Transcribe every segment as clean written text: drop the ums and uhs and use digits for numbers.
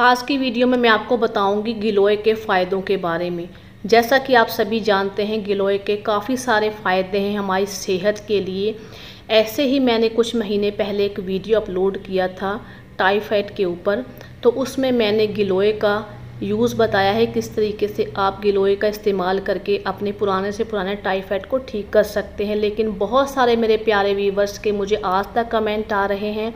आज की वीडियो में मैं आपको बताऊंगी गिलोय के फ़ायदों के बारे में। जैसा कि आप सभी जानते हैं, गिलोय के काफ़ी सारे फ़ायदे हैं हमारी सेहत के लिए। ऐसे ही मैंने कुछ महीने पहले एक वीडियो अपलोड किया था टाइफाइड के ऊपर, तो उसमें मैंने गिलोय का यूज़ बताया है किस तरीके से आप गिलोय का इस्तेमाल करके अपने पुराने से पुराने टाइफाइड को ठीक कर सकते हैं। लेकिन बहुत सारे मेरे प्यारे व्यूवर्स के मुझे आज तक कमेंट आ रहे हैं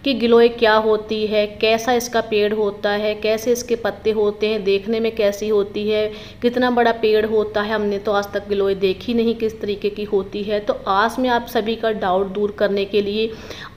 कि गिलोय क्या होती है, कैसा इसका पेड़ होता है, कैसे इसके पत्ते होते हैं, देखने में कैसी होती है, कितना बड़ा पेड़ होता है। हमने तो आज तक गिलोय देखी नहीं किस तरीके की होती है। तो आज मैं आप सभी का डाउट दूर करने के लिए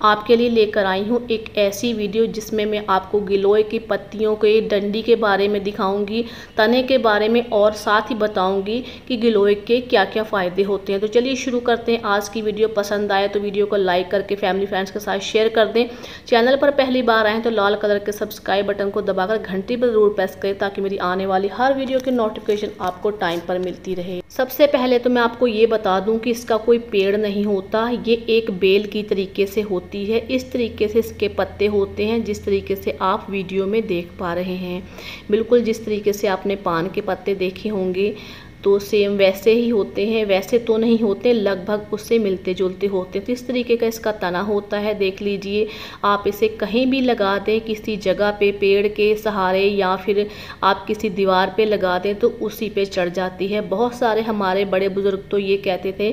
आपके लिए लेकर आई हूँ एक ऐसी वीडियो जिसमें मैं आपको गिलोय की पत्तियों के डंडी के बारे में दिखाऊंगी, तने के बारे में, और साथ ही बताऊंगी कि गिलोय के क्या क्या फ़ायदे होते हैं। तो चलिए शुरू करते हैं आज की वीडियो। पसंद आए तो वीडियो को लाइक करके फैमिली फ्रेंड्स के साथ शेयर कर दें। चैनल पर पहली बार आए तो लाल कलर के सब्सक्राइब बटन को दबाकर घंटी पर जरूर प्रेस करें ताकि मेरी आने वाली हर वीडियो की नोटिफिकेशन आपको टाइम पर मिलती रहे। सबसे पहले तो मैं आपको ये बता दूं कि इसका कोई पेड़ नहीं होता, ये एक बेल की तरीके से होती है। इस तरीके से इसके पत्ते होते हैं जिस तरीके से आप वीडियो में देख पा रहे हैं। बिल्कुल जिस तरीके से आपने पान के पत्ते देखे होंगे तो सेम वैसे ही होते हैं। वैसे तो नहीं होते, लगभग उससे मिलते जुलते होते हैं। तो इस तरीके का इसका तना होता है। देख लीजिए, आप इसे कहीं भी लगा दें, किसी जगह पे पेड़ के सहारे या फिर आप किसी दीवार पे लगा दें तो उसी पे चढ़ जाती है। बहुत सारे हमारे बड़े बुजुर्ग तो ये कहते थे,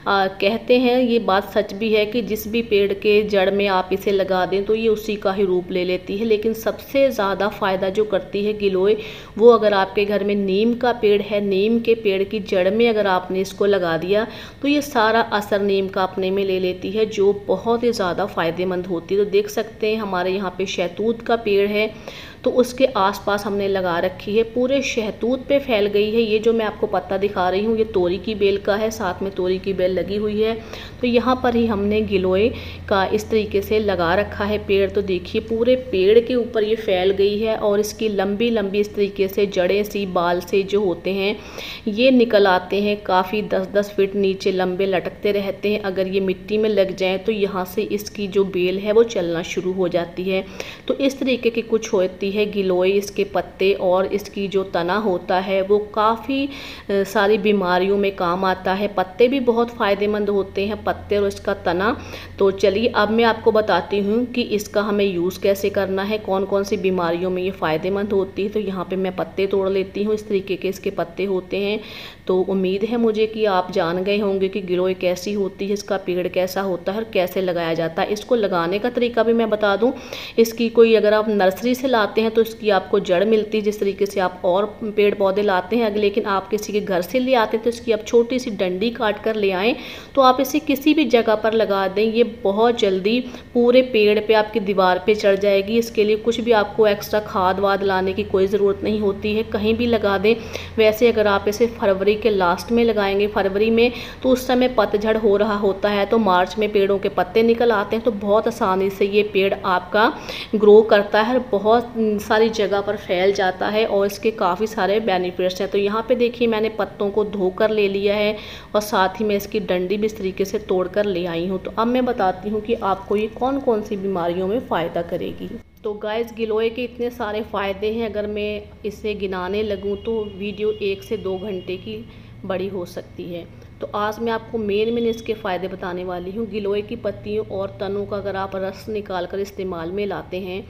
कहते हैं, ये बात सच भी है कि जिस भी पेड़ के जड़ में आप इसे लगा दें तो ये उसी का ही रूप ले लेती है। लेकिन सबसे ज़्यादा फ़ायदा जो करती है गिलोय, वो अगर आपके घर में नीम का पेड़ है, नीम के पेड़ की जड़ में अगर आपने इसको लगा दिया तो ये सारा असर नीम का अपने में ले लेती है, जो बहुत ही ज़्यादा फ़ायदेमंद होती है। तो देख सकते हैं हमारे यहाँ पे शहतूत का पेड़ है तो उसके आसपास हमने लगा रखी है, पूरे शहतूत पे फैल गई है। ये जो मैं आपको पत्ता दिखा रही हूँ ये तोरी की बेल का है, साथ में तोरी की बेल लगी हुई है। तो यहाँ पर ही हमने गिलोय का इस तरीके से लगा रखा है पेड़। तो देखिए पूरे पेड़ के ऊपर ये फैल गई है और इसकी लंबी लंबी इस तरीके से जड़ें सी बाल से जो होते हैं ये निकल आते हैं, काफ़ी 10-10 फीट नीचे लंबे लटकते रहते हैं। अगर ये मिट्टी में लग जाए तो यहाँ से इसकी जो बेल है वो चलना शुरू हो जाती है। तो इस तरीके की कुछ होती है गिलोय। इसके पत्ते और इसकी जो तना होता है वो काफ़ी सारी बीमारियों में काम आता है। पत्ते भी बहुत फ़ायदेमंद होते हैं, पत्ते और इसका तना। तो चलिए अब मैं आपको बताती हूँ कि इसका हमें यूज़ कैसे करना है, कौन कौन सी बीमारियों में ये फ़ायदेमंद होती है। तो यहाँ पे मैं पत्ते तोड़ लेती हूँ, इस तरीके के इसके पत्ते होते हैं। तो उम्मीद है मुझे कि आप जान गए होंगे कि गिलोय कैसी होती है, इसका पेड़ कैसा होता है और कैसे लगाया जाता है। इसको लगाने का तरीका भी मैं बता दूं। इसकी कोई अगर आप नर्सरी से लाते हैं तो इसकी आपको जड़ मिलती है, जिस तरीके से आप और पेड़ पौधे लाते हैं। लेकिन आप किसी के घर से ले आते हैं तो इसकी आप छोटी सी डंडी काट कर ले आएँ तो आप इसे किसी भी जगह पर लगा दें, ये बहुत जल्दी पूरे पेड़ पर आपकी दीवार पर चढ़ जाएगी। इसके लिए कुछ भी आपको एक्स्ट्रा खाद वाद लाने की कोई ज़रूरत नहीं होती है, कहीं भी लगा दें। वैसे अगर आप इसे फरवरी के लास्ट में लगाएंगे, फरवरी में, तो उस समय पतझड़ हो रहा होता है तो मार्च में पेड़ों के पत्ते निकल आते हैं। तो बहुत आसानी से ये पेड़ आपका ग्रो करता है, बहुत सारी जगह पर फैल जाता है और इसके काफ़ी सारे बेनिफिट्स हैं। तो यहाँ पे देखिए मैंने पत्तों को धोकर ले लिया है और साथ ही मैं इसकी डंडी भी इस तरीके से तोड़ कर ले आई हूँ। तो अब मैं बताती हूँ कि आपको ये कौन कौन सी बीमारियों में फ़ायदा करेगी। तो गाइस, गिलोय के इतने सारे फ़ायदे हैं, अगर मैं इसे गिनाने लगूं तो वीडियो 1 से 2 घंटे की बड़ी हो सकती है। तो आज मैं आपको मेन इसके फ़ायदे बताने वाली हूँ। गिलोय की पत्तियों और तनों का अगर आप रस निकाल कर इस्तेमाल में लाते हैं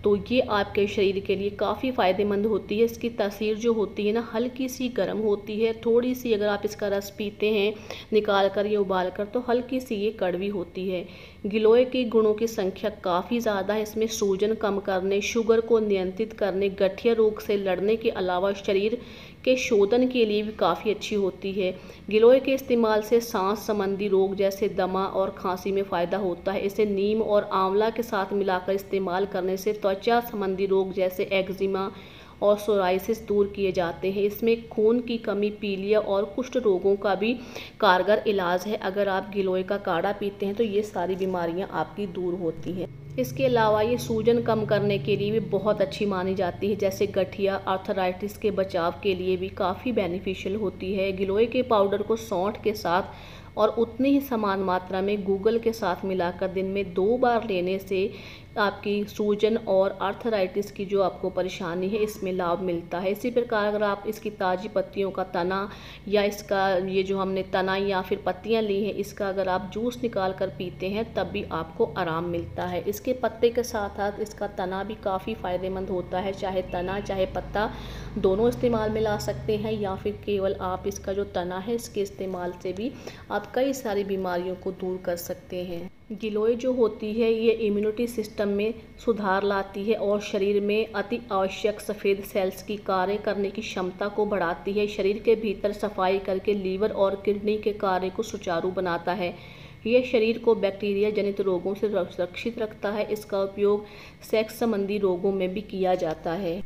तो ये आपके शरीर के लिए काफ़ी फ़ायदेमंद होती है। इसकी तासीर जो होती है ना, हल्की सी गर्म होती है, थोड़ी सी अगर आप इसका रस पीते हैं निकाल कर या उबाल कर तो हल्की सी ये कड़वी होती है। गिलोय के गुणों की संख्या काफ़ी ज़्यादा है। इसमें सूजन कम करने, शुगर को नियंत्रित करने, गठिया रोग से लड़ने के अलावा शरीर के शोधन के लिए भी काफ़ी अच्छी होती है। गिलोय के इस्तेमाल से सांस संबंधी रोग जैसे दमा और खांसी में फ़ायदा होता है। इसे नीम और आंवला के साथ मिलाकर इस्तेमाल करने से त्वचा संबंधी रोग जैसे एक्जिमा और सोराइसिस दूर किए जाते हैं। इसमें खून की कमी, पीलिया और कुष्ठ रोगों का भी कारगर इलाज है। अगर आप गिलोय का काढ़ा पीते हैं तो ये सारी बीमारियां आपकी दूर होती हैं। इसके अलावा ये सूजन कम करने के लिए भी बहुत अच्छी मानी जाती है, जैसे गठिया, आर्थराइटिस के बचाव के लिए भी काफ़ी बेनिफिशियल होती है। गिलोय के पाउडर को सौंठ के साथ और उतनी ही समान मात्रा में गूगल के साथ मिलाकर दिन में 2 बार लेने से आपकी सूजन और आर्थराइटिस की जो आपको परेशानी है इसमें लाभ मिलता है। इसी प्रकार अगर आप इसकी ताज़ी पत्तियों का तना या इसका ये जो हमने तना या फिर पत्तियां ली हैं इसका अगर आप जूस निकाल कर पीते हैं तब भी आपको आराम मिलता है। इसके पत्ते के साथ साथ इसका तना भी काफ़ी फ़ायदेमंद होता है, चाहे तना चाहे पत्ता दोनों इस्तेमाल में ला सकते हैं, या फिर केवल आप इसका जो तना है इसके इस्तेमाल से भी आप कई सारी बीमारियों को दूर कर सकते हैं। गिलोय जो होती है ये इम्यूनिटी सिस्टम में सुधार लाती है और शरीर में अति आवश्यक सफ़ेद सेल्स की कार्य करने की क्षमता को बढ़ाती है। शरीर के भीतर सफाई करके लीवर और किडनी के कार्य को सुचारू बनाता है। यह शरीर को बैक्टीरिया जनित रोगों से सुरक्षित रखता है। इसका उपयोग सेक्स संबंधी रोगों में भी किया जाता है।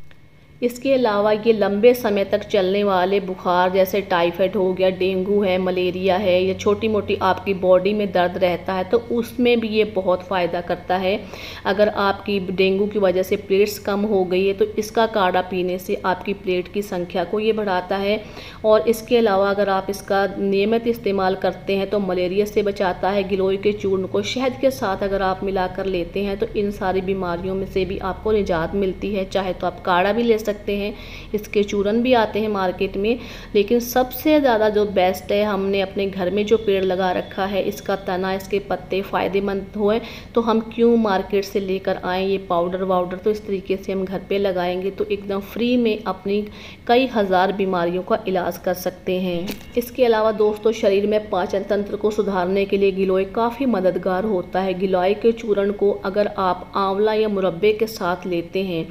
इसके अलावा ये लंबे समय तक चलने वाले बुखार जैसे टाइफाइड हो गया, डेंगू है, मलेरिया है या छोटी मोटी आपकी बॉडी में दर्द रहता है तो उसमें भी ये बहुत फ़ायदा करता है। अगर आपकी डेंगू की वजह से प्लेट्स कम हो गई है तो इसका काढ़ा पीने से आपकी प्लेट की संख्या को ये बढ़ाता है। और इसके अलावा अगर आप इसका नियमित इस्तेमाल करते हैं तो मलेरिया से बचाता है। गिलोय के चूर्ण को शहद के साथ अगर आप मिलाकर लेते हैं तो इन सारी बीमारियों में से भी आपको निजात मिलती है। चाहे तो आप काढ़ा भी ले सकते हैं, इसके चूर्ण भी आते हैं मार्केट में, लेकिन सबसे ज़्यादा जो बेस्ट है हमने अपने घर में जो पेड़ लगा रखा है इसका तना इसके पत्ते फ़ायदेमंद हुए तो हम क्यों मार्केट से लेकर आएँ ये पाउडर वाउडर। तो इस तरीके से हम घर पे लगाएंगे तो एकदम फ्री में अपनी कई हज़ार बीमारियों का इलाज कर सकते हैं। इसके अलावा दोस्तों शरीर में पाचन तंत्र को सुधारने के लिए गिलोय काफ़ी मददगार होता है। गिलोय के चूर्ण को अगर आप आंवला या मुरब्बे के साथ लेते हैं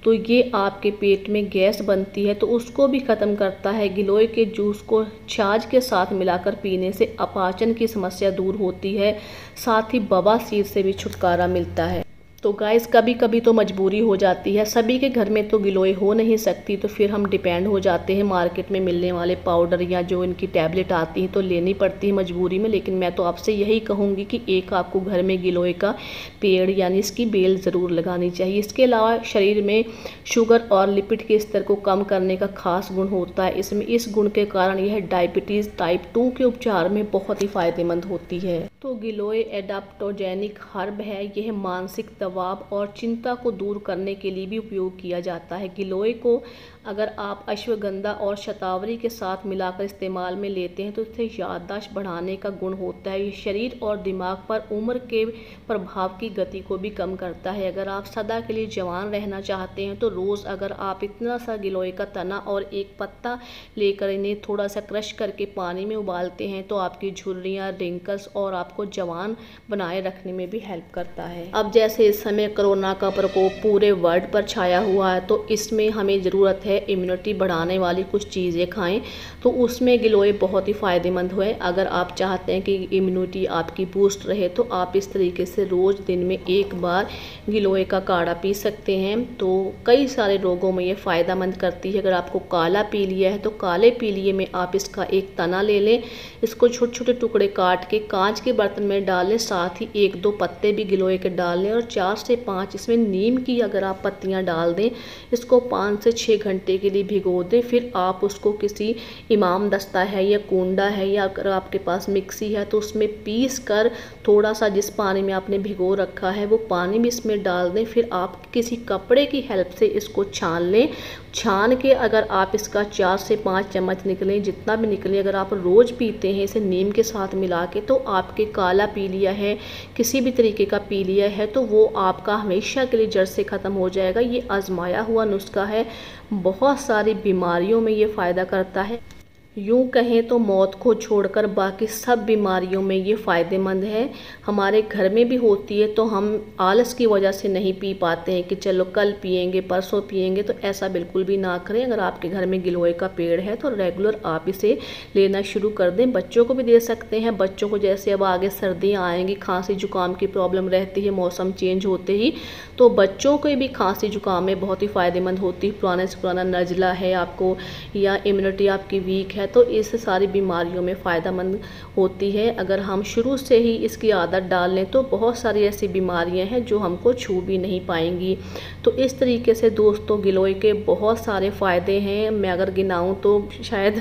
तो ये आपके पेट में गैस बनती है तो उसको भी ख़त्म करता है। गिलोय के जूस को छाछ के साथ मिलाकर पीने से अपाचन की समस्या दूर होती है, साथ ही बवासीर से भी छुटकारा मिलता है। तो गाइस कभी कभी तो मजबूरी हो जाती है, सभी के घर में तो गिलोय हो नहीं सकती, तो फिर हम डिपेंड हो जाते हैं मार्केट में मिलने वाले पाउडर या जो इनकी टैबलेट आती है तो लेनी पड़ती है मजबूरी में। लेकिन मैं तो आपसे यही कहूँगी कि एक आपको घर में गिलोय का पेड़ यानी इसकी बेल ज़रूर लगानी चाहिए। इसके अलावा शरीर में शुगर और लिपिड के स्तर को कम करने का खास गुण होता है इसमें। इस गुण के कारण यह डायबिटीज़ टाइप 2 के उपचार में बहुत ही फ़ायदेमंद होती है। तो गिलोय एडाप्टोजेनिक हर्ब है, यह मानसिक दबाव और चिंता को दूर करने के लिए भी उपयोग किया जाता है। गिलोय को अगर आप अश्वगंधा और शतावरी के साथ मिलाकर इस्तेमाल में लेते हैं तो इससे याददाश्त बढ़ाने का गुण होता है। ये शरीर और दिमाग पर उम्र के प्रभाव की गति को भी कम करता है। अगर आप सदा के लिए जवान रहना चाहते हैं तो रोज़ अगर आप इतना सा गिलोय का तना और एक पत्ता लेकर इन्हें थोड़ा सा क्रश करके पानी में उबालते हैं तो आपकी झुर्रियाँ, रिंकल्स और आपको जवान बनाए रखने में भी हेल्प करता है। अब जैसे इस समय कोरोना का प्रकोप पूरे वर्ल्ड पर छाया हुआ है तो इसमें हमें ज़रूरत है इम्यूनिटी बढ़ाने वाली कुछ चीज़ें खाएं, तो उसमें गिलोय बहुत ही फ़ायदेमंद हुए। अगर आप चाहते हैं कि इम्यूनिटी आपकी बूस्ट रहे तो आप इस तरीके से रोज़ दिन में एक बार गिलोय का काढ़ा पी सकते हैं, तो कई सारे रोगों में ये फ़ायदेमंद करती है। अगर आपको काला पीलिया है तो काले पीलिए में आप इसका एक तना ले लें, इसको छोटे छोटे टुकड़े काट के कांच के बर्तन में डाल लें, साथ ही 1-2 पत्ते भी गिलोय के डाल लें और 4 से 5 इसमें नीम की अगर आप पत्तियां डाल दें, इसको 5 से 6 घंटे के लिए भिगो दें। फिर आप उसको किसी इमाम दस्ता है या कूंडा है या अगर आपके पास मिक्सी है तो उसमें पीस कर थोड़ा सा जिस पानी में आपने भिगो रखा है वो पानी भी इसमें डाल दें। फिर आप किसी कपड़े की हेल्प से इसको छान लें। छान के अगर आप इसका 4 से 5 चम्मच निकलें, जितना भी निकले, अगर आप रोज़ पीते हैं इसे नीम के साथ मिला के तो आपके काला पीलिया है, किसी भी तरीके का पीलिया है तो वो आपका हमेशा के लिए जड़ से ख़त्म हो जाएगा। ये आजमाया हुआ नुस्खा है, बहुत सारी बीमारियों में ये फ़ायदा करता है। यूँ कहें तो मौत को छोड़कर बाकी सब बीमारियों में ये फ़ायदेमंद है। हमारे घर में भी होती है तो हम आलस की वजह से नहीं पी पाते हैं कि चलो कल पिएंगे, परसों पिएंगे, तो ऐसा बिल्कुल भी ना करें। अगर आपके घर में गिलोय का पेड़ है तो रेगुलर आप इसे लेना शुरू कर दें। बच्चों को भी दे सकते हैं। बच्चों को जैसे अब आगे सर्दियाँ आएंगी, खांसी जुकाम की प्रॉब्लम रहती है मौसम चेंज होते ही, तो बच्चों को भी खांसी जुकाम में बहुत ही फ़ायदेमंद होती है। पुराने से पुराना नज़ला है आपको या इम्यूनिटी आपकी वीक है, है तो इस सारी बीमारियों में फ़ायदेमंद होती है। अगर हम शुरू से ही इसकी आदत डाल लें तो बहुत सारी ऐसी बीमारियां हैं जो हमको छू भी नहीं पाएंगी। तो इस तरीके से दोस्तों गिलोय के बहुत सारे फ़ायदे हैं। मैं अगर गिनाऊं तो शायद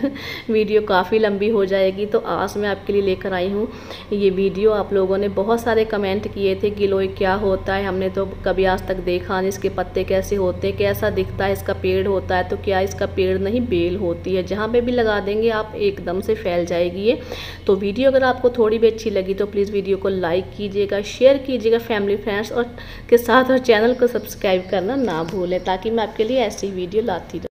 वीडियो काफ़ी लंबी हो जाएगी, तो आज मैं आपके लिए लेकर आई हूँ ये वीडियो। आप लोगों ने बहुत सारे कमेंट किए थे गिलोय क्या होता है, हमने तो कभी आज तक देखा नहीं, इसके पत्ते कैसे होते हैं, कैसा दिखता है, इसका पेड़ होता है। तो क्या इसका पेड़ नहीं, बेल होती है, जहाँ पे भी लगा देंगे आप एकदम से फैल जाएगी ये। तो वीडियो अगर आपको थोड़ी भी अच्छी लगी तो प्लीज़ वीडियो को लाइक कीजिएगा, शेयर कीजिएगा फैमिली फ्रेंड्स और के साथ, और चैनल को सब्सक्राइब करना ना भूलें ताकि मैं आपके लिए ऐसी वीडियो लाती रहूँ।